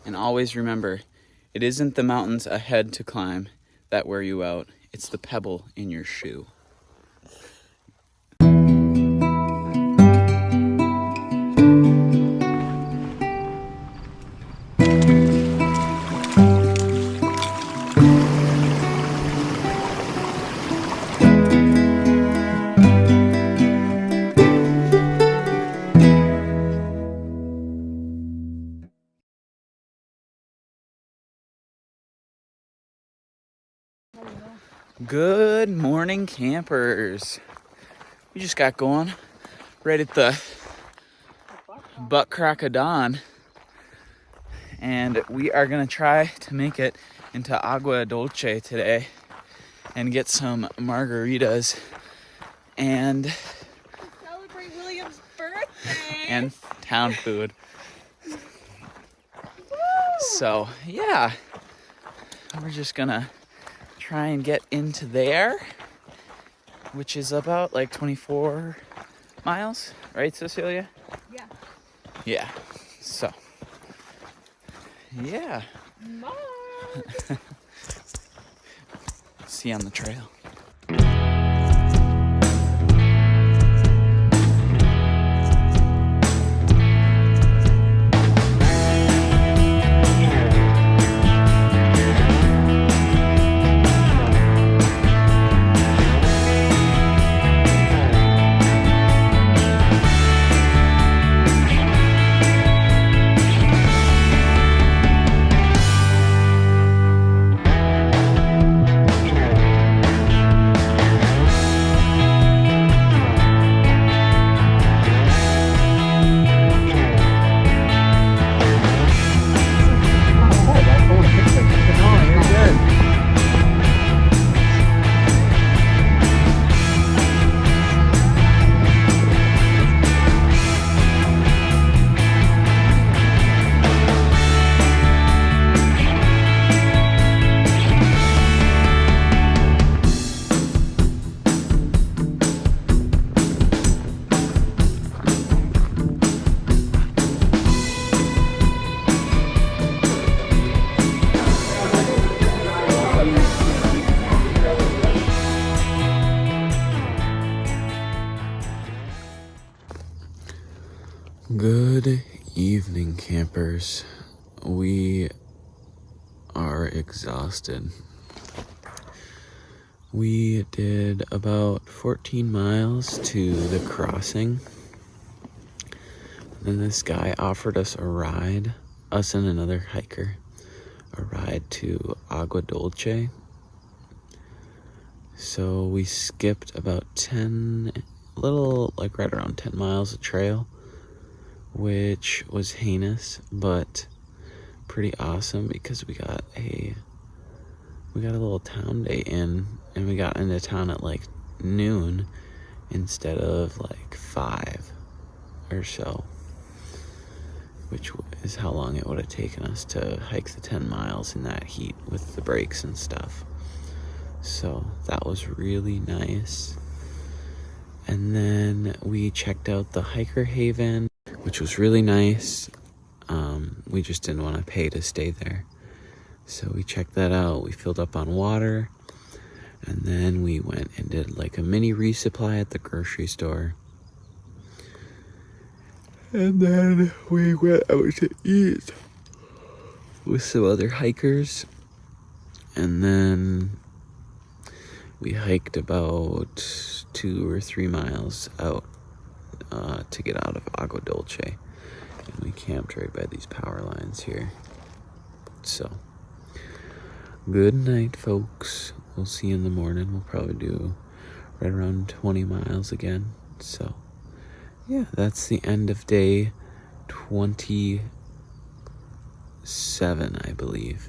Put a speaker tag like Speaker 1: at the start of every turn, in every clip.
Speaker 1: And always remember, it isn't the mountains ahead to climb that wear you out. It's the pebble in your shoe. Good morning, campers. We just got going right at the butt crack of dawn, and we are gonna try to make it into Agua Dulce today and get some margaritas and
Speaker 2: celebrate William's birthday
Speaker 1: and town food. So yeah, we're just gonna try and get into there, which is about like 24 miles, right, Cecilia?
Speaker 2: Yeah.
Speaker 1: Yeah. So yeah.
Speaker 2: Mom.
Speaker 1: See you on the trail. Good evening, campers. We are exhausted. We did about 14 miles to the crossing. Then this guy offered us a ride, us and another hiker, a ride to Agua Dulce. So we skipped about 10, right around 10 miles of trail, which was heinous, but pretty awesome because we got a little town day in, and we got into town at like noon instead of like 5 or so, which is how long it would have taken us to hike the 10 miles in that heat with the breaks and stuff. So that was really nice. And then we checked out the hiker haven, which was really nice. We just didn't want to pay to stay there. So we checked that out. We filled up on water. And then we went and did like a mini resupply at the grocery store. And then we went out to eat with some other hikers. And then we hiked about 2 or 3 miles out to get out of Agua Dulce. And we camped right by these power lines here. So, good night, folks. We'll see you in the morning. We'll probably do right around 20 miles again. So, yeah, that's the end of day 27, I believe.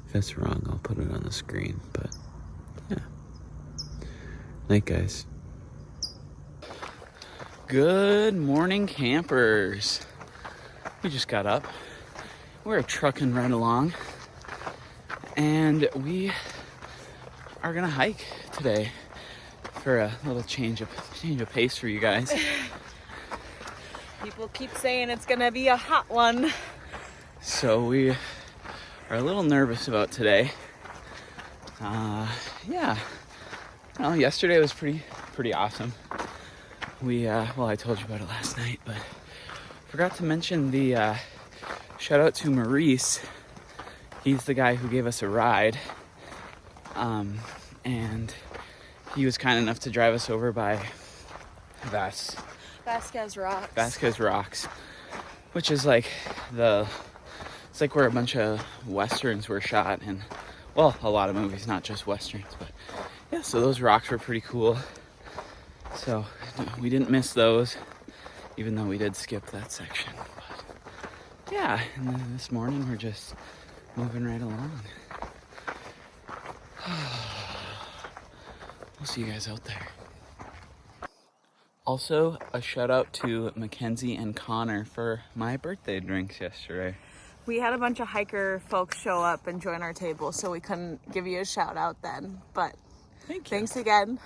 Speaker 1: If that's wrong, I'll put it on the screen. But, yeah. Night, guys. Good morning, campers. We just got up. We're trucking right along, and we are gonna hike today for a little change of pace for you guys.
Speaker 2: People keep saying it's gonna be a hot one.
Speaker 1: So we are a little nervous about today. Yeah. Well, yesterday was pretty awesome. Well, I told you about it last night, but forgot to mention the shout out to Maurice. He's the guy who gave us a ride. And he was kind enough to drive us over by
Speaker 2: Vasquez
Speaker 1: Rocks, which is like it's like where a bunch of westerns were shot, and well, a lot of movies, not just westerns, but yeah, so those rocks were pretty cool. So we didn't miss those, even though we did skip that section. But yeah, and then this morning we're just moving right along. We'll see you guys out there. Also, a shout out to Mackenzie and Connor for my birthday drinks yesterday.
Speaker 2: We had a bunch of hiker folks show up and join our table, so we couldn't give you a shout out then. But thanks again.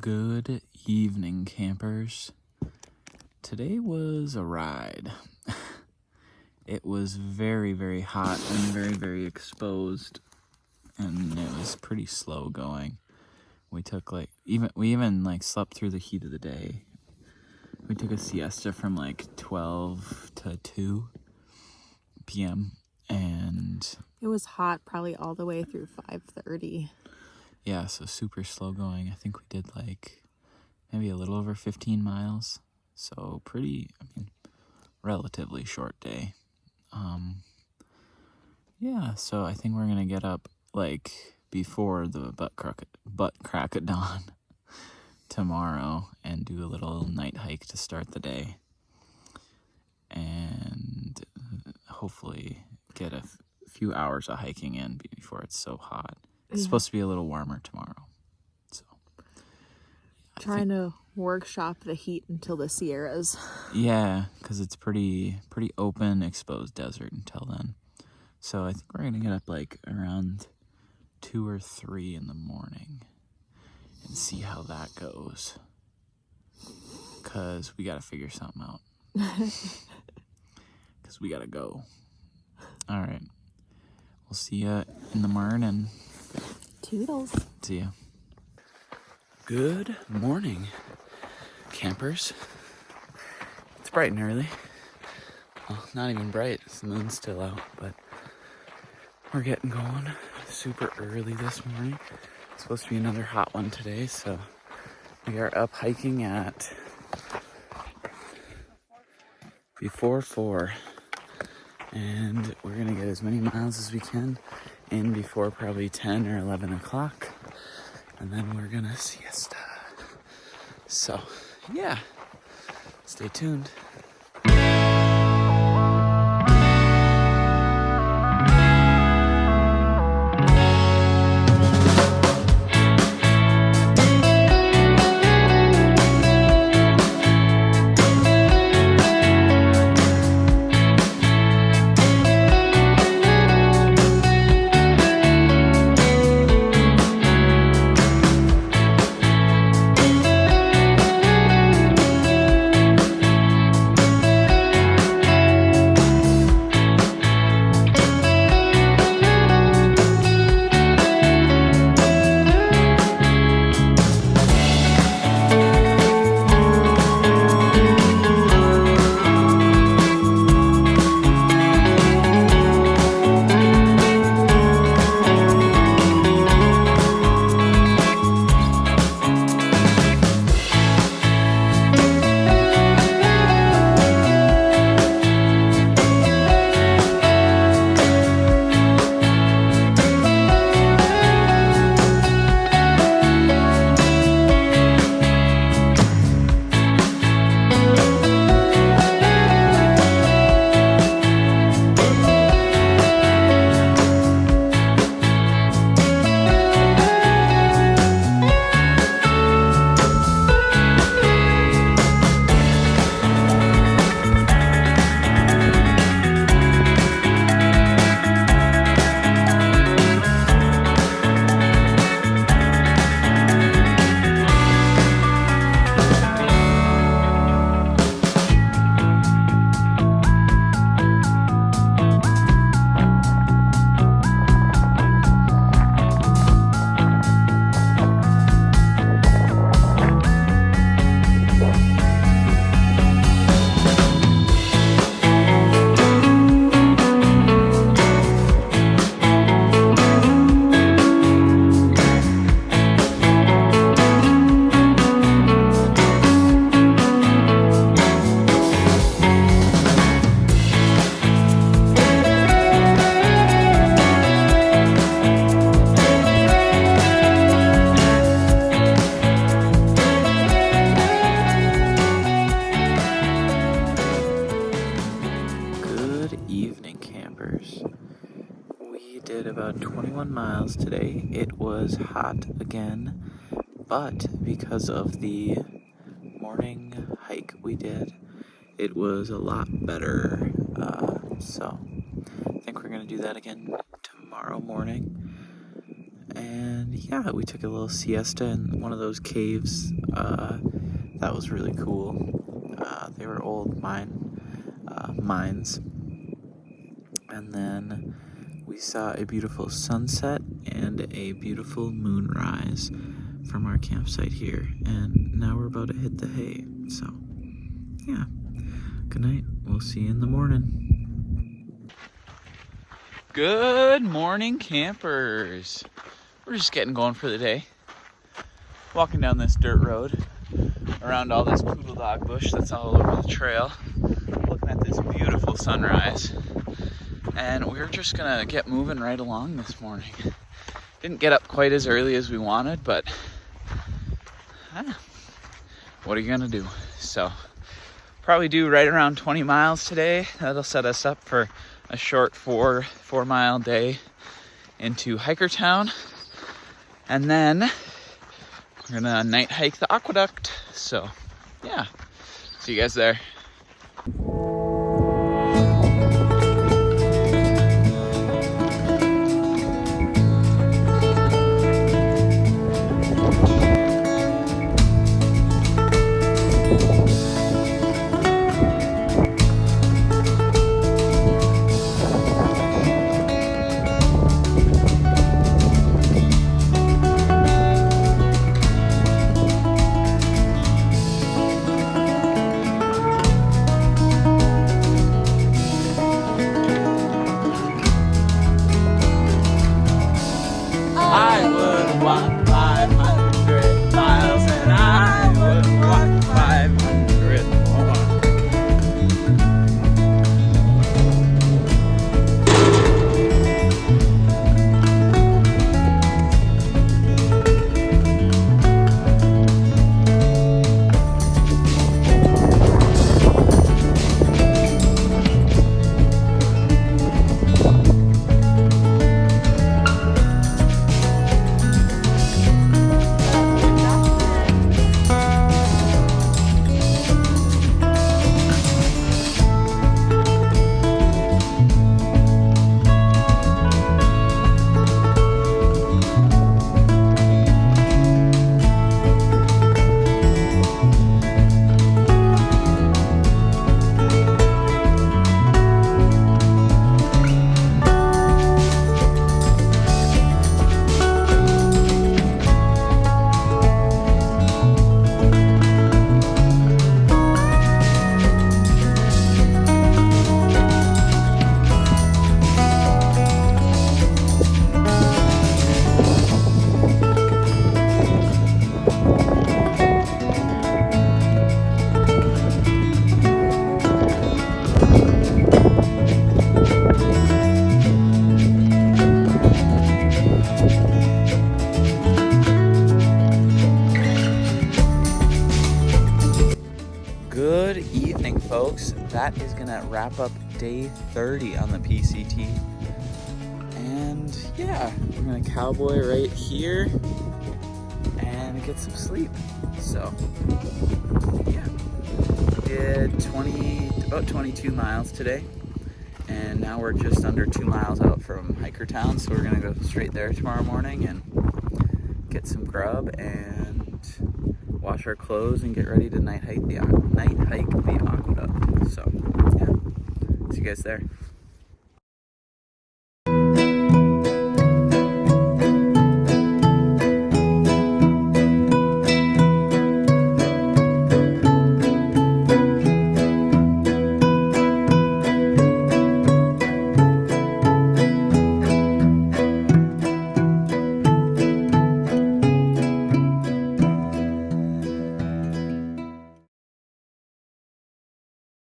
Speaker 1: Good evening, campers. Today was a ride. It was very, very hot and very, very exposed, and it was pretty slow going. We took we even slept through the heat of the day. We took a siesta from 12 to 2 p.m. and
Speaker 2: It was hot probably all the way through 5:30.
Speaker 1: yeah, so super slow going. I think we did maybe a little over 15 miles. So relatively short day. Yeah, so I think we're gonna get up before the butt crack of dawn tomorrow and do a little night hike to start the day. And hopefully get a few hours of hiking in before it's so hot. It's supposed to be a little warmer tomorrow. So
Speaker 2: Trying to workshop the heat until the Sierras.
Speaker 1: Yeah, because it's pretty open, exposed desert until then. So I think we're going to get up around 2 or 3 in the morning and see how that goes. Because we got to figure something out. Because we got to go. All right. We'll see you in the morning.
Speaker 2: Toodles.
Speaker 1: See ya. Good morning, campers. It's bright and early. Well, not even bright. The moon's still out, but we're getting going super early this morning. It's supposed to be another hot one today, so we are up hiking at before 4. And we're going to get as many miles as we can in before probably 10 or 11 o'clock. And then we're going to siesta. So, yeah. Stay tuned. did about 21 miles today. It was hot again, but because of the morning hike we did, it was a lot better. So I think we're gonna do that again tomorrow morning. And yeah, we took a little siesta in one of those caves. That was really cool. They were old mines. And then we saw a beautiful sunset and a beautiful moonrise from our campsite here. And now we're about to hit the hay. So yeah, good night. We'll see you in the morning. Good morning, campers. We're just getting going for the day. Walking down this dirt road around all this poodle dog bush that's all over the trail, looking at this beautiful sunrise. And we're just gonna get moving right along this morning. Didn't get up quite as early as we wanted, but what are you gonna do? So probably do right around 20 miles today. That'll set us up for a short four mile day into Hiker Town. And then we're gonna night hike the aqueduct. So yeah, see you guys there. I would walk 500 miles and I would walk 500 more. Good evening, folks. That is gonna wrap up day 30 on the PCT. And yeah, we're gonna cowboy right here and get some sleep. So yeah, we did about 22 miles today, and now we're just under 2 miles out from Hiker Town. So we're gonna go straight there tomorrow morning and get some grub and wash our clothes and get ready to night hike the aqueduct. So yeah, see you guys there.